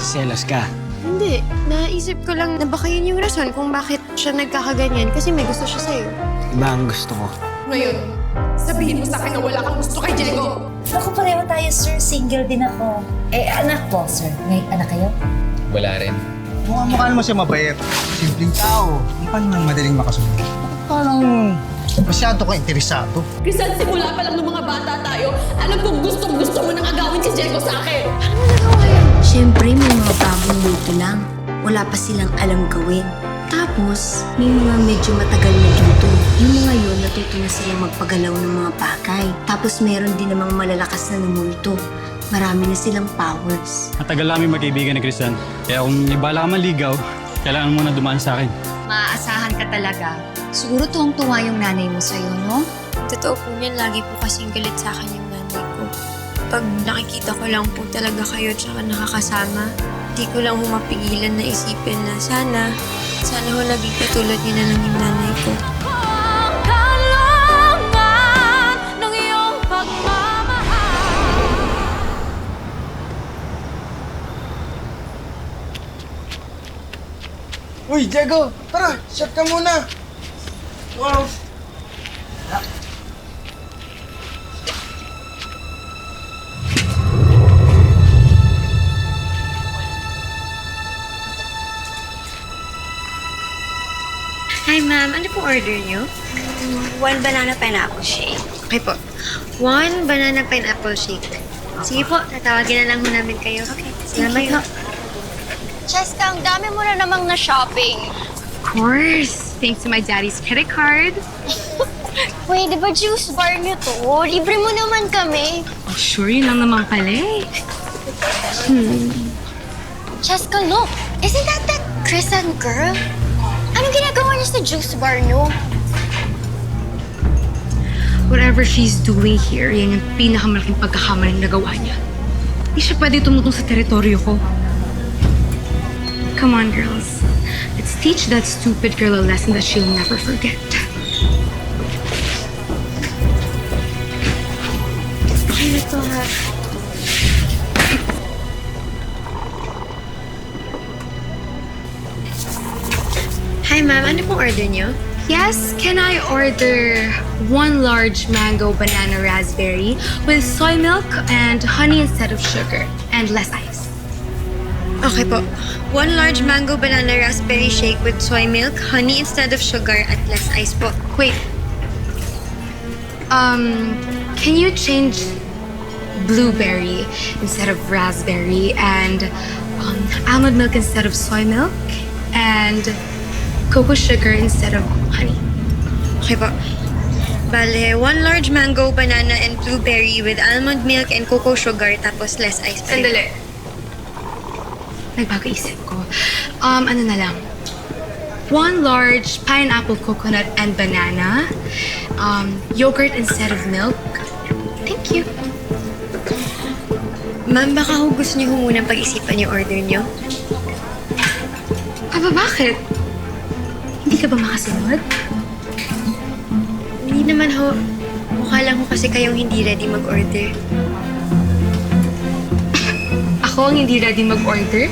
Selos ka. Hindi. Naisip ko lang na baka yun yung rason kung bakit siya nagkakaganyan kasi may gusto siya sa'yo. Iba ang gusto ko. Ngayon, sabihin mo sa akin na wala kang gusto kay Diego. Ako pareho tayo, sir. Single din ako. Eh, anak po, sir. May anak kayo? Wala rin. Mukha naman siya mabait. Simpleng tao. Hindi pa naman madaling makasunod. Parang masyado ka interesado. Crisan, simula pa lang ng mga bata tayo, alam kong gustong-gusto mo nang agawin si Diego sa akin. Siyempre, may mga bagong luto lang. Wala pa silang alam gawin. Tapos, may mga medyo matagal na luto. Yung mga yun, natuto na silang magpagalaw ng mga bagay. Tapos, meron din namang malalakas na multo. Marami na silang powers. Matagal namin magkaibigan ni Crisan. Kaya kung ibala ka maligaw, kailangan mo na dumaan sa akin. Maaasahan ka talaga. Siguro tuwang-tuwa yung nanay mo sa'yo, no? Totoo po niyan, lagi po kasing galit sa akin yung nanay ko. Pag nakikita ko lang po talaga kayo tsaka nakakasama, di ko lang humapigilan na isipin na sana ho naging katulad niyo na lang yung nanay ko. Uy, Diego! Tara! Shot ka muna! Wow! Hi ma'am, ano po order niyo? One banana pineapple shake. Okay po. 1 banana pineapple shake. Sige po, tatawagin na lang ho namin kayo. Okay, salamat ho. Cheska, ang dami mo na namang na-shopping. Of course. Thanks to my daddy's credit card. Wait, di ba juice bar niyo to? Libre mo naman kami. Oh, sure, yun lang naman pala eh. Cheska, look. Isn't that Chris and girl? Anong ginagawa niya sa juice bar niyo? Whatever she's doing here, yan yung pinakamalaking pagkakamaling nagawa niya. Hindi siya pwede tumutong sa teritoryo ko. Come on, girls. Let's teach that stupid girl a lesson that she'll never forget. Okay na to ha. Hi ma'am, ano pong order niyo? Yes, can I order 1 large mango banana raspberry with soy milk and honey instead of sugar and less ice? Okay po. 1 large mango banana raspberry shake with soy milk, honey instead of sugar, at less ice po. Wait. Can you change blueberry instead of raspberry and almond milk instead of soy milk and cocoa sugar instead of honey? Okay po. Bale, 1 large mango banana and blueberry with almond milk and cocoa sugar, tapos less ice pa rin. Sandali. Nagbago isip ko. Ano na lang. 1 large pineapple coconut and banana. Yogurt instead of milk. Thank you. Ma'am, baka ho gusto niyo ho munang pag-isipan yung order niyo? Aba, bakit? Hindi ka ba makasunod? Hindi naman ho. Mukha lang ho kasi kayong hindi ready mag-order. Ako ang hindi ready mag-order?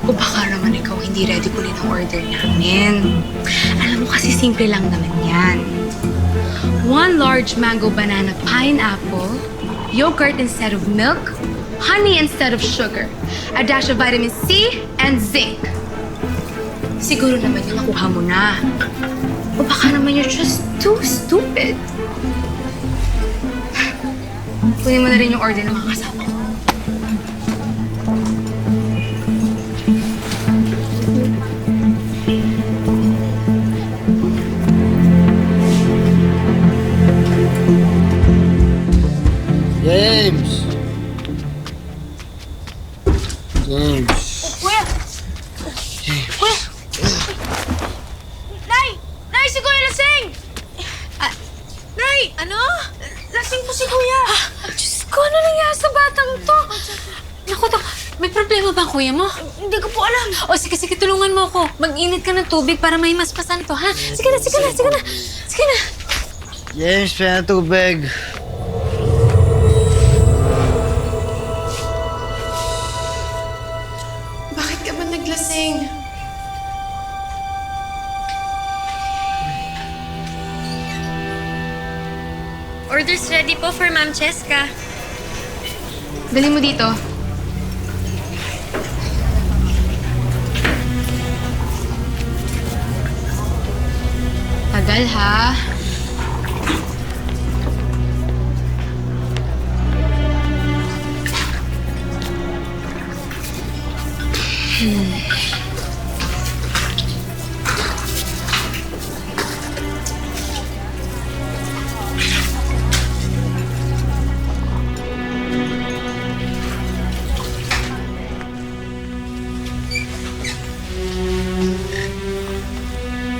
O baka naman ikaw hindi ready kunin ang order namin? Alam mo kasi simple lang naman yan. 1 large mango banana pineapple, yogurt instead of milk, honey instead of sugar, a dash of vitamin C and zinc. Siguro naman yung nakuha mo na. O baka naman you're just too stupid. Kunin mo na rin yung order ng mga kasama ko. James! James! Kuya! Kuya! Nay! Nay, si Kuya lasing! Nay! Ano? Lasing po si Kuya! Diyos ko, ano nangyari sa batang to? Naku, may problema ba ang kuya mo? Hindi ko po alam. O sige, tulungan mo ako. Mag-init ka ng tubig para may maspasan to, ha? Sige na. Sige na. James, pera tubig. naman naglasing. Orders ready po for Ma'am Cheska. Dali mo dito. Tagal ha.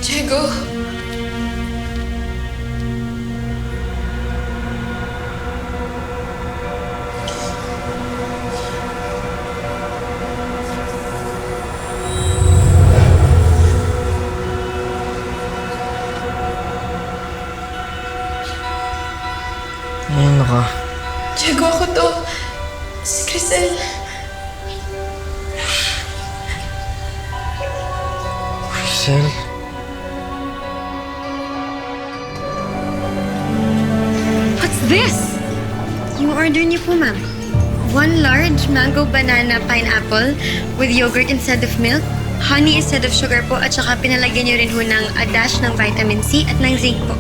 Diego. Ayun ka. Diego, ako to. Si Crisel. Crisel? What's this? Yung order niyo po, ma'am. 1 large mango banana pineapple with yogurt instead of milk, honey instead of sugar po, at saka pinalagyan niyo rin ho ng a dash ng vitamin C at ng zinc po.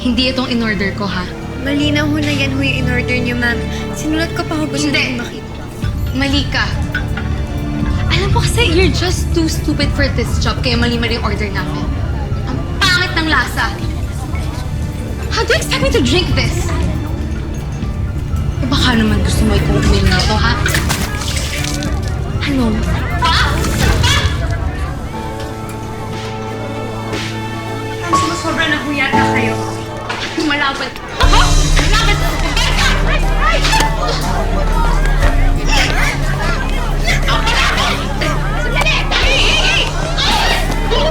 Hindi itong in-order ko ha. Malinaw ho na yan ho yung in-order niyo, ma'am. Sinulat ko pa ho gusto Hindi. niyo makita. Mali ka. Alam mo kasi, you're just too stupid for this job, kaya mali-mali yung order namin. Ang pangit ng lasa. How do you expect me to drink this? Eh baka naman gusto mo ikong uminom na to, ha? Ano? Ha? Sobra na ho yata kayo. Lumalaban. Ako? Lumalaban!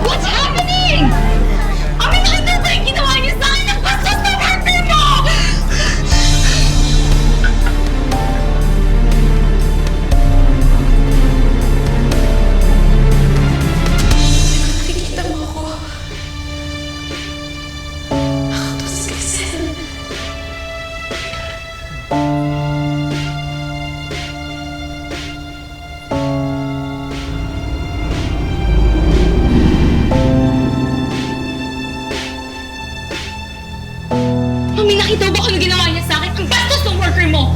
What's happening? Amin, ano ba yung ginawa niyo sa akin? Ang bastos ng worker mo! Nakikita mo ako. Ako to si Crisel. Mami, nakita mo ba kung ano ginawa niya sa akin? Ang bastos ng worker mo!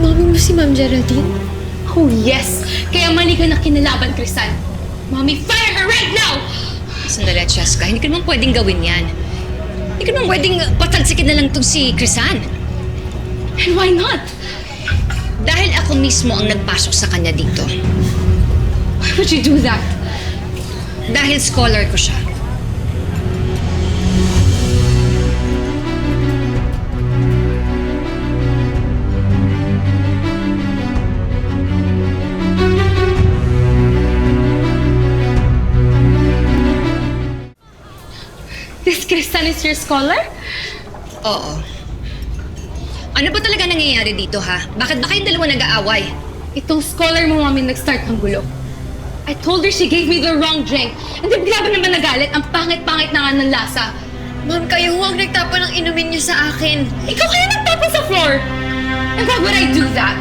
Mami mo si Ma'am Geraldine? Oh, yes! Kaya mali ka na kinalaban, Crisan. Mommy, fire her right now! Sandali, Cheska. Hindi ka naman pwedeng gawin yan. Hindi ka naman pwedeng patalsikin na lang itong si Crisan. And why not? Dahil ako mismo ang nagpasok sa kanya dito. Why would you do that? Dahil scholar ko siya. This Crisan is your scholar? Oo. Ano ba talaga nangyayari dito, ha? Bakit ba kayong dalawa nag-aaway? Itong scholar mo, Mami, nag-start ng gulo. I told her she gave me the wrong drink. And then bigla ba naman nagalit? Ang pangit-pangit na nga ng lasa. Ma'am, kayo huwag nagtapon ng inumin niyo sa akin. Ikaw kaya nagtapon sa floor! And why would I do that?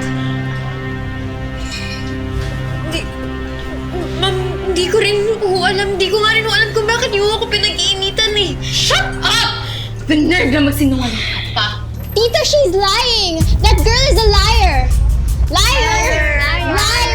Ma'am, hindi ko rin ho alam. Hindi ko nga rin ho alam kung bakit niyo ako pinag-iinitan eh. Shut up! The nerve na magsinungaling ka pa. Tita, she's lying! That girl is a liar! Liar! Liar!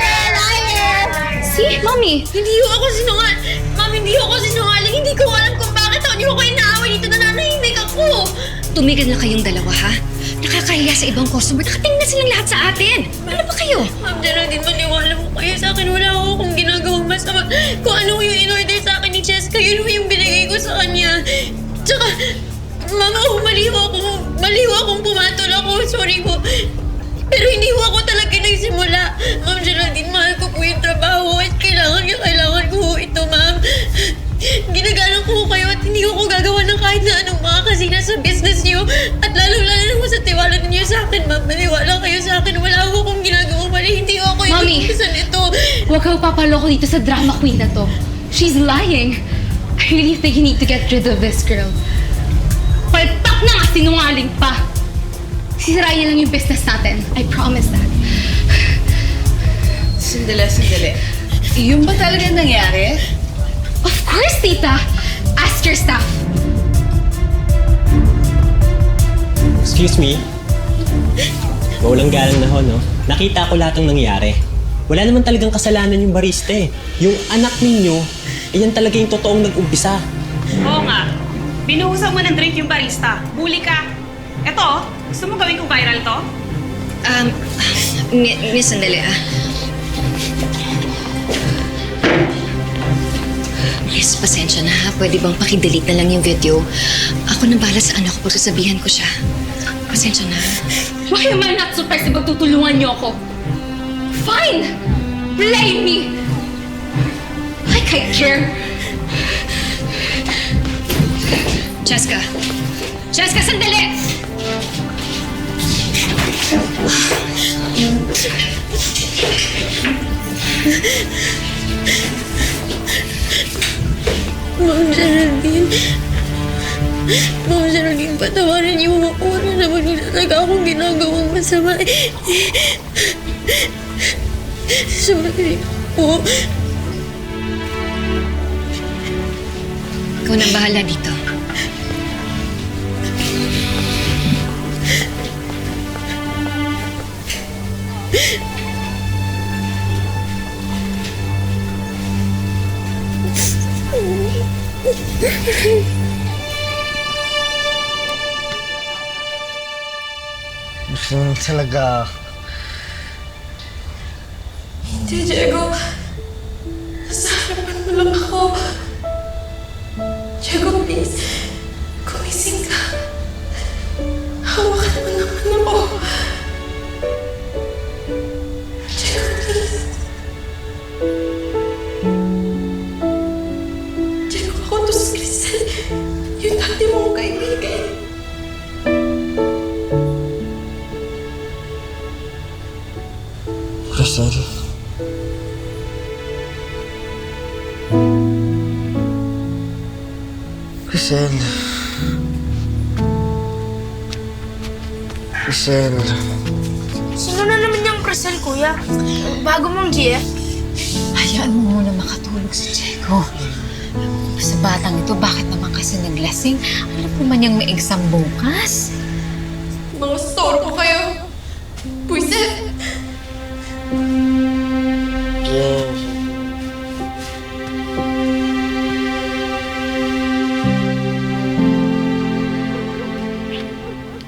See, Mommy? Hindi ho ako sinungaling. Ma'am, hindi ho ako sinungaling. Hindi ko alam kung bakit niyo ako inaaway dito na nanahimik ako. Tumigil na kayong dalawa, ha? Nakakahiya sa ibang customer. Nakatingin na silang lahat sa atin. Ano ba kayo? Ma'am Geraldine, maniwala mo kayo sa akin. Wala ako akong ginagawang masama. Kung ano yung in-order sa akin ni Cheska, yun ho yung binigay ko sa kanya. Tsaka, Mama, maliw akong pumatol ako. Sorry po. Pero hindi ho ako talaga nagsimula. Ma'am Geraldine, mahal ko po yung trabaho at kailangan ko ho ito, ma'am. Ginagalang ko ho kayo at hindi ko gagawa ng kahit na anong makakasira sa business niyo. At lalo-lalo na sa tiwala ninyo sa akin, ma'am. Maniwala kayo sa akin. Wala ho akong Huwag ka papaloko dito sa drama queen na to. She's lying. I really think you need to get rid of this girl. Palpak na nga, sinungaling pa. Sisirain niya lang yung business natin. I promise that. Sandali. Yun ba talaga nangyari? Of course, tita. Ask your staff. Excuse me? Walang galang na ho, no? Nakita ko lahat ng nangyari. Wala naman talagang kasalanan yung barista eh. Yung anak ninyo, yan talaga yung totoong nag-umpisa. Oo nga. Binuhusan mo ng drink yung barista. Huli ka. Eto, gusto mo gawin kong viral to? Miss, sandali Miss, pasensya na ha. Pwede bang pakidelete na lang yung video? Ako nang bahala sa anak ko pag sasabihan ko siya. Pasensya na. Why am I not surprised na magtutulungan niyo ako? Fine! Blame me! Like I care! Cheska! Cheska, sandali! Ma'am Geraldine. Ma'am Geraldine, patawarin niyo ako. Wala naman yung talaga akong ginagawang masama. Sorry po. Ikaw na bahala dito. Gusto mo talaga. Hindi, Diego. Nasarapan mo lang ako. Diego, please. Kumising ka. Hawakan mo naman ako. Diego, please. Diego, ako to si Crisel. Yung dati mong kaibigan. Crisel. Crisel. Crisel. Sino na naman yung Crisel, kuya? Bago mong GF? Hayaan mo muna makatulog si Diego. Sa batang ito, bakit naman kasi naglasing? Alam mo man yung may exam bukas? Mga storbo kayo. Puisit. Yes.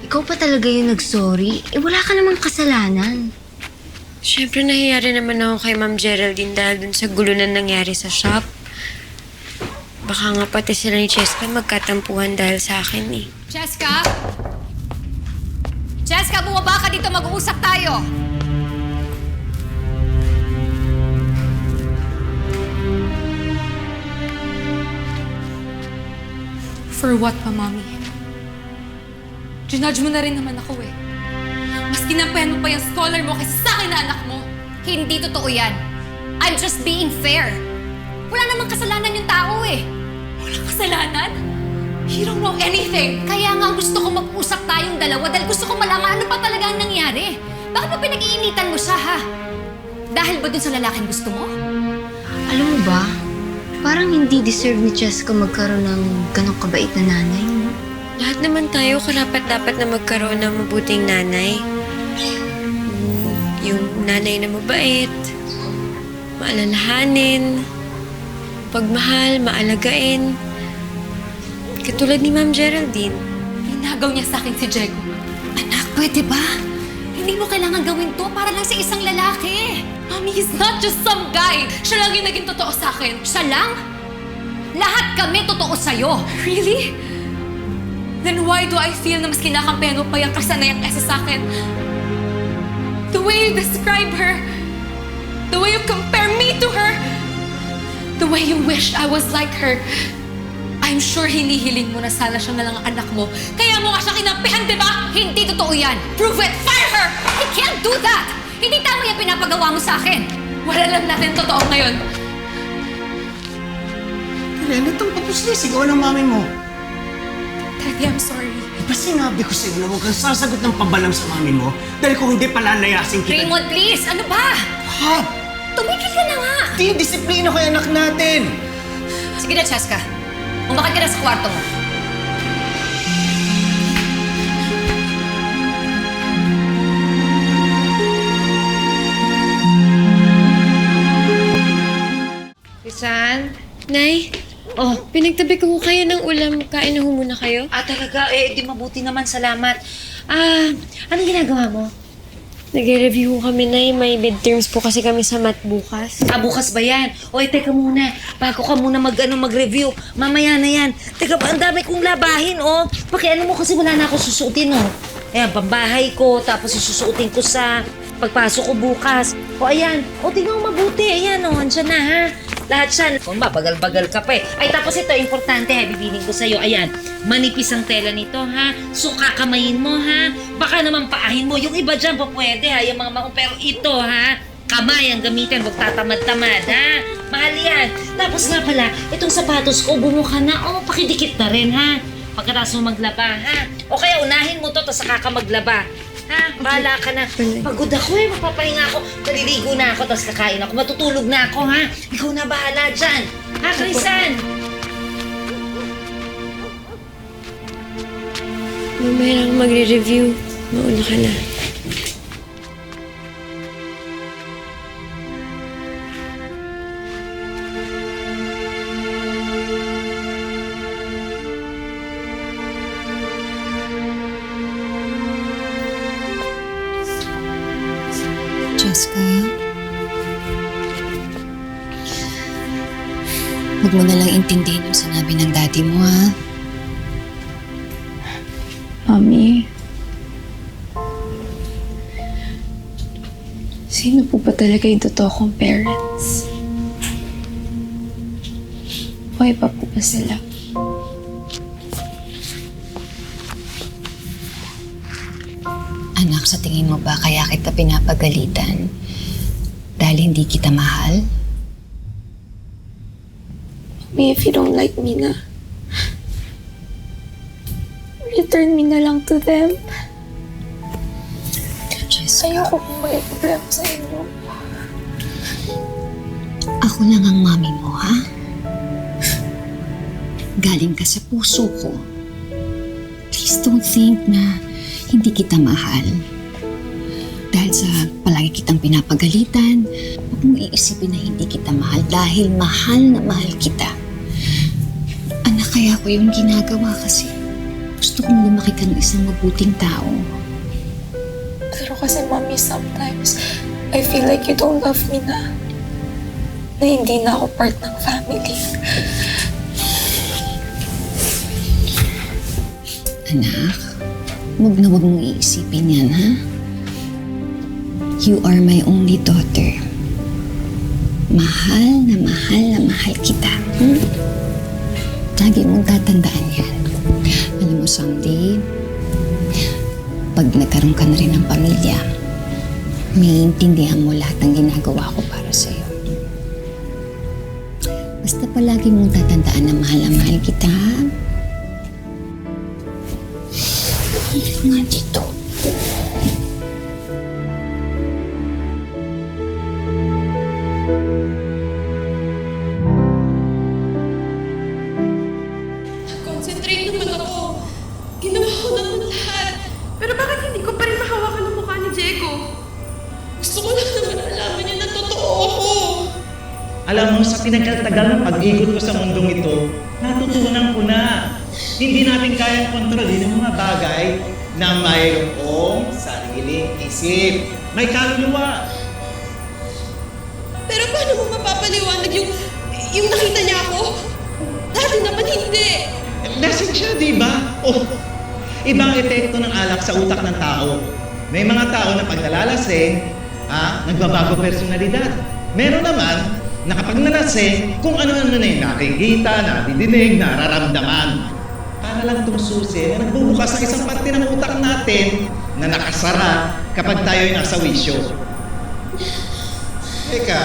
Ikaw pa talaga yung nag-sorry. Wala ka namang kasalanan. Siyempre, nahiya rin naman ako kay Ma'am Geraldine dahil dun sa gulo na nangyari sa shop. Baka nga pati sila ni Cheska magkatampuhan dahil sa akin eh. Cheska! Cheska, bumaba ka dito. Mag-uusap tayo. For what pa, Mommy? Ginudge mo na rin naman ako eh. Mas kinampihan mo pa yung scholar mo kaysa sa akin na anak mo. Hindi totoo yan. I'm just being fair. Wala namang kasalanan yung tao eh. Walang kasalanan? You don't know anything. Kaya nga gusto ko mag-usap tayong dalawa dahil gusto ko malaman ano pa talaga ang nangyari. Bakit ba pinag-iinitan mo siya, ha? Dahil ba dun sa lalaking gusto mo? Alam mo ba, parang hindi deserve ni Cheska magkaroon ng ganong kabait na nanay. No? Lahat naman tayo karapat-dapat na magkaroon ng mabuting nanay. Yung nanay na mabait, maalalahanin, pagmahal, maalagain. Katulad ni Ma'am Geraldine. Inagaw niya sa akin si Diego. Anak, pwede ba? Hindi mo kailangan gawin to para lang sa isang lalaki. Mommy, he's not just some guy. Siya lang yung naging totoo sa akin. Siya lang? Lahat kami totoo sa'yo. Really? Then why do I feel na mas kinakampihan mo pa yung kasanayang kesa sa akin? The way you describe her, the way you compare me to her, the way you wish I was like her, I'm sure hinihiling mo na sana siya na lang ang anak mo. Kaya mo nga siya kinampihan, di ba? Hindi totoo yan. Prove it! Fire her! You can't do that! Hindi tama yung pinapagawa mo sa akin. Wala lang natin totoo ngayon. Karen, itong papuslisig o ng mami mo. Daddy, I'm sorry. Diba sinabi ko sa'yo na huwag kang sasagot ng pabalam sa mami mo dahil kung hindi palalayasin kita... Raymond, please! Ano ba? Ha? Tumigil ka na nga! Di yung disiplina ko yung anak natin! Sige na, Cheska. Umakit ka na sa kwarto mo. Krisan? Nay? Oh, pinagtabi ko kayo ng ulam. Kain na ho muna kayo. Talaga? Di mabuti naman, salamat. Anong ginagawa mo? Nag-review ho kami, Nay. May midterms po kasi kami sa math bukas. Bukas ba yan? Teka muna. Bago ka muna mag-review. Mamaya na yan. Teka, ang dami kong labahin, Pakiano mo kasi wala na ako susuotin, Ayan, pambahay ko, tapos susuotin ko sa pagpasok ko bukas. Ayan. Tingnan mo mabuti. Ayan, andyan na, ha? Lahat siya. Bagal-bagal ka pa eh. Ay, tapos ito, importante ha, bibiling ko sa'yo. Ayan, manipis ang tela nito, ha? So, kakamayin mo, ha? Baka naman paahin mo. Yung iba dyan pa pwede, ha? Yung mga maong, pero ito, ha? Kamay ang gamitin, huwag tatamad-tamad, ha? Mahal yan. Tapos nga pala, itong sapatos ko, bumuka na. Pakidikit na rin, ha? Pagkatapos mo maglaba, ha? O kaya unahin mo to, tapos saka ka maglaba. Ha? Bahala ka na. Pagod ako magpapahinga ako. Naliligo na ako, tapos kakain ako. Matutulog na ako, ha? Ikaw na bahala dyan. Ha, Krisan? Mamaya lang magre-review. Mauna ka na. Cheska, huwag mo na lang intindihin yung sinabi ng daddy mo, ha? Mami, sino po ba talaga yung totoo kong parents? Buhay pa po ba sila? Anak, sa tingin mo ba kaya kita pinapagalitan dahil hindi kita mahal? Mami, if you don't like me na, return me na lang to them. Ayoko kung may problema sa inyo. Ako lang ang mami mo, ha? Galing ka sa puso ko. Please don't think na hindi kita mahal. Dahil sa palagi kitang pinapagalitan, huwag mong iisipin na hindi kita mahal dahil mahal na mahal kita. Anak, kaya ko yung ginagawa kasi gusto kong lumaki ka ng isang mabuting tao. Pero kasi, Mami, sometimes I feel like you don't love me na. Na hindi na ako part ng family. Anak, huwag na huwag mong iisipin yan, ha? You are my only daughter. Mahal na mahal kita. Lagi mong tatandaan yan. Alam mo, someday, pag nagkaroon ka na rin ng pamilya, maiintindihan mo lahat ng ginagawa ko para sa'yo. Basta palagi mong tatandaan na mahal kita, ha? Nga dito. Concentrate naman ako. Ginawa ko naman lahat. Pero bakit hindi ko pa rin mahawakan ang mukha ni Diego? Gusto ko lang naman alaman niya na totoo ako. Alam mo, sa pinagkatagal ng pag-ikot ko sa mundong ito, natutunan ko na hindi natin kayang kontrolin ang mga bagay na mayroong sariling isip. May kaluluwa. Pero paano mo mapapaliwanag yung nakita niya ako? Dati naman hindi. Lasing siya, di ba? Ibang epekto ng alak sa utak ng tao. May mga tao na pag nalalasing, nagbabago personalidad. Meron naman na kapag nalasing, kung ano-ano na yung nakikita, nadidinig, nararamdaman. Para lang itong susi na nagbubukas ng isang parte ng utak natin na nakasara kapag tayo'y nasa wisyo. Teka,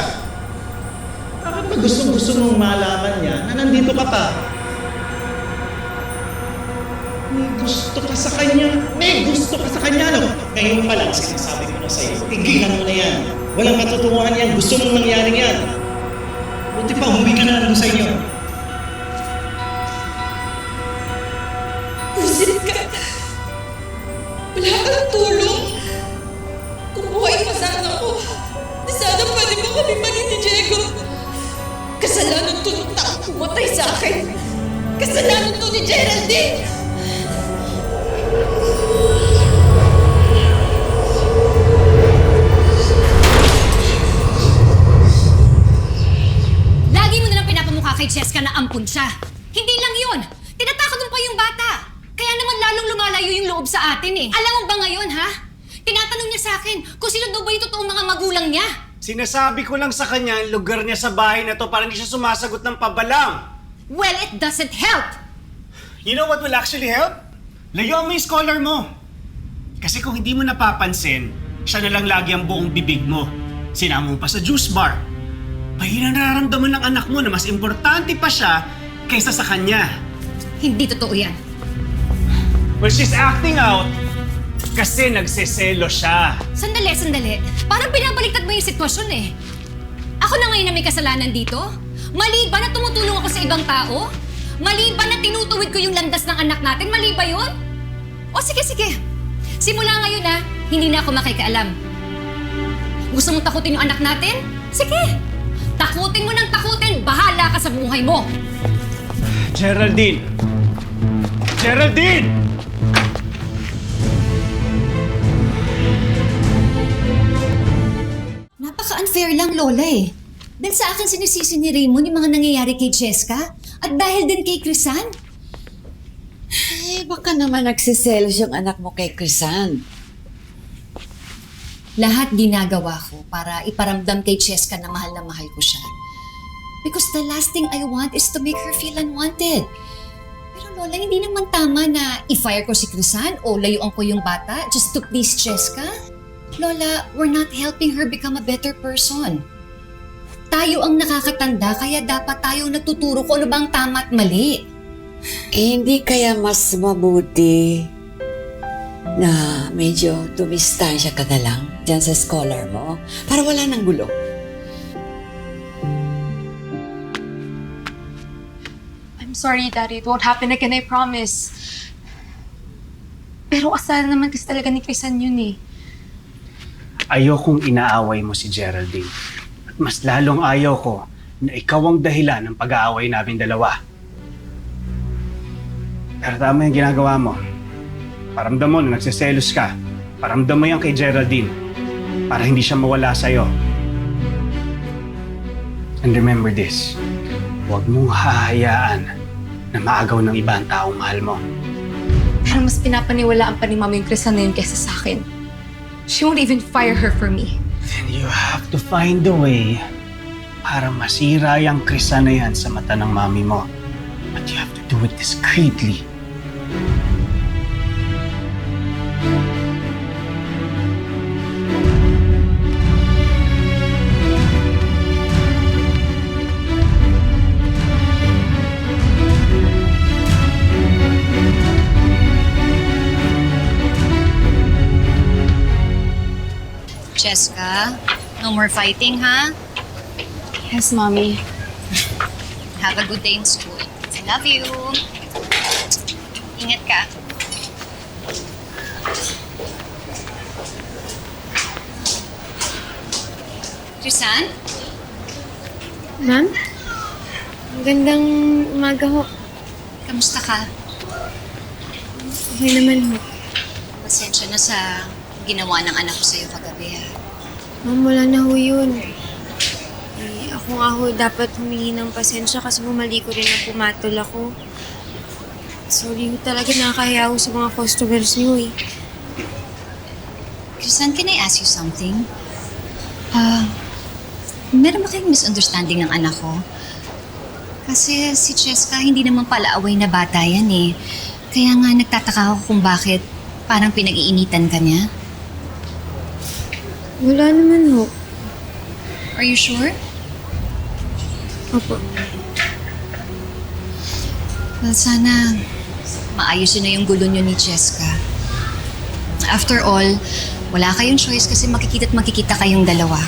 bakit ba gusto mong malaman niya na nandito ka pa? May gusto ka sa kanya. May gusto ka sa kanya, no? Ngayon pa lang, sinasabi ko na sa'yo, tigilan mo na yan. Walang katotohanan yan. Gusto mong mangyari yan. Buti pa, umuwi ka na lang doon sa inyo. Pusit ka. Wala kang tulong. Kung buhay pa sana ako, di sana pwede mo kami maging ni Diego. Kasalanan to ng taong pumatay sa akin. Kasalanan to ni Geraldine. Lagi mo nalang pinapamukha kay Cheska na ampun siya. Hindi lang yun. Tinatakot mo pa yung bata. Kaya naman lalong lumalayo yung loob sa atin eh. Alam mo ba ngayon, ha? Tinatanong niya sa akin kung sino daw ba yung totoong mga magulang niya. Sinasabi ko lang sa kanya ang lugar niya sa bahay na to para hindi siya sumasagot ng pabalang. Well, it doesn't help. You know what will actually help? Layuan mo yung scholar mo. Kasi kung hindi mo napapansin, siya na lang lagi ang buong bibig mo. Sinama mo pa sa juice bar. Mahirang nararamdaman ng anak mo na mas importante pa siya kaysa sa kanya. Hindi totoo yan. Well, she's acting out kasi nagseselo siya. Sandali. Parang binabaliktad mo yung sitwasyon eh. Ako na ngayon na may kasalanan dito? Mali ba na tumutulong ako sa ibang tao? Mali ba na tinutuwid ko yung landas ng anak natin? Mali ba yun? O sige. Simula ngayon ha, hindi na ako makikialam. Gusto mong takutin yung anak natin? Sige! Takutin mo ng takutin! Bahala ka sa buhay mo! Geraldine! Geraldine! Napaka-unfair lang, Lola eh. Dahil sa akin sinisisi ni Raymond yung mga nangyayari kay Cheska at dahil din kay Crisan. Baka naman nagsiselos yung anak mo kay Crisan. Lahat ginagawa ko para iparamdam kay Cheska na mahal ko siya. Because the last thing I want is to make her feel unwanted. Pero Lola, hindi naman tama na i-fire ko si Crisan o layuan ko yung bata just to please Cheska. Lola, we're not helping her become a better person. Tayo ang nakakatanda kaya dapat tayo nagtuturo kung ano bang tama at mali. Hindi kaya mas mabuti na medyo dumistansya ka na lang dyan sa scholar mo para wala nang gulo. I'm sorry, Daddy. It won't happen again, I promise. Pero kasalanan naman kasi talaga ni Crisan yun eh. Ayokong inaaway mo si Geraldine. At mas lalong ayaw ko na ikaw ang dahilan ng pag-aaway namin dalawa. Pero tama yung ginagawa mo. Paramdam mo na nagsiselos ka. Paramdam mo yan kay Geraldine para hindi siya mawala sa'yo. And remember this, huwag mong hahayaan na maagaw ng iba ang taong mahal mo. Parang mas pinapaniwalaan pa ni Mami yung Crisan na yun kaysa sa akin. She won't even fire her for me. Then you have to find a way para masira yung Crisan na yan sa mata ng mami mo. But you have to do it discreetly. Cheska, no more fighting, ha? Yes, Mommy. Have a good day in school. I love you. Ingat ka. Crisan? Ma'am? Magandang umaga ho. Kamusta ka? Okay naman ho. Pasensya na sa ginawa ng anak ko sa'yo kagabi, ha? Ma'am, wala na ho yun. Ako nga ho dapat humingi ng pasensya kasi mali ko rin na pumatol ako. Sorry ho talaga, nakakahiya ho sa mga customers niyo eh. Crisan, can I ask you something? Meron ba kayong misunderstanding ng anak ko? Kasi si Cheska hindi naman pala away na bata yan eh. Kaya nga nagtataka ako kung bakit parang pinag-iinitan ka niya. Wala naman ho. Or Are you sure? Opo. Well, sana maayos yun na yung gulo niyo ni Cheska. After all, wala kayong choice kasi makikita kayong dalawa.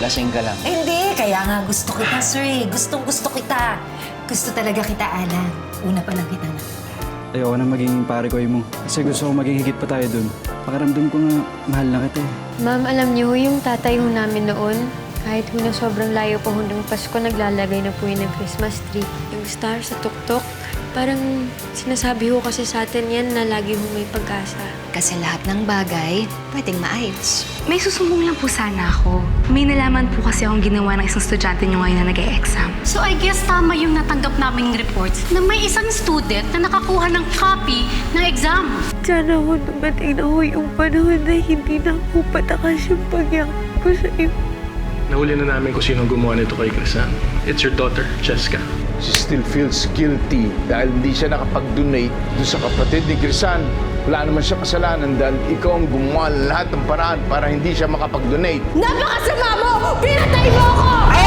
Lasing ka lang. Hindi, kaya nga gusto kita, sir. Gusto kita. Gusto talaga kita, Alan. Una pa lang kita na. Ayoko na maging pare ko mo. Kasi gusto ko maging higit pa tayo dun. Pakiramdam ko nga, mahal na kita eh. Ma'am, alam niyo ho yung tatay ho namin noon, kahit ho na sobrang layo pa ho ng Pasko, naglalagay na po yun ng Christmas tree. Yung star sa tuktok, parang sinasabi ho kasi sa atin yan na lagi ho may pag-asa. Kasi lahat ng bagay, pwedeng maayos. May susumbong lang po sana ako. May nalaman po kasi akong ginawa ng isang estudyante niyo ngayon na nag-e-exam. So I guess tama yung natanggap naming reports na may isang student na nakakuha ng copy ng exam. Sana ho dumating na ho yung panahon na hindi na ho patakas yung pagyakap ko sa iyo. Nahuli na namin kung sino gumawa nito kay Crisan. It's your daughter, Cheska. She still feels guilty dahil hindi siya nakapag-donate dun sa kapatid ni Crisan. Wala naman siya kasalanan dahil ikaw ang gumawa lahat ng paraan para hindi siya makapag-donate. Napakasama mo! Pinatay mo ako!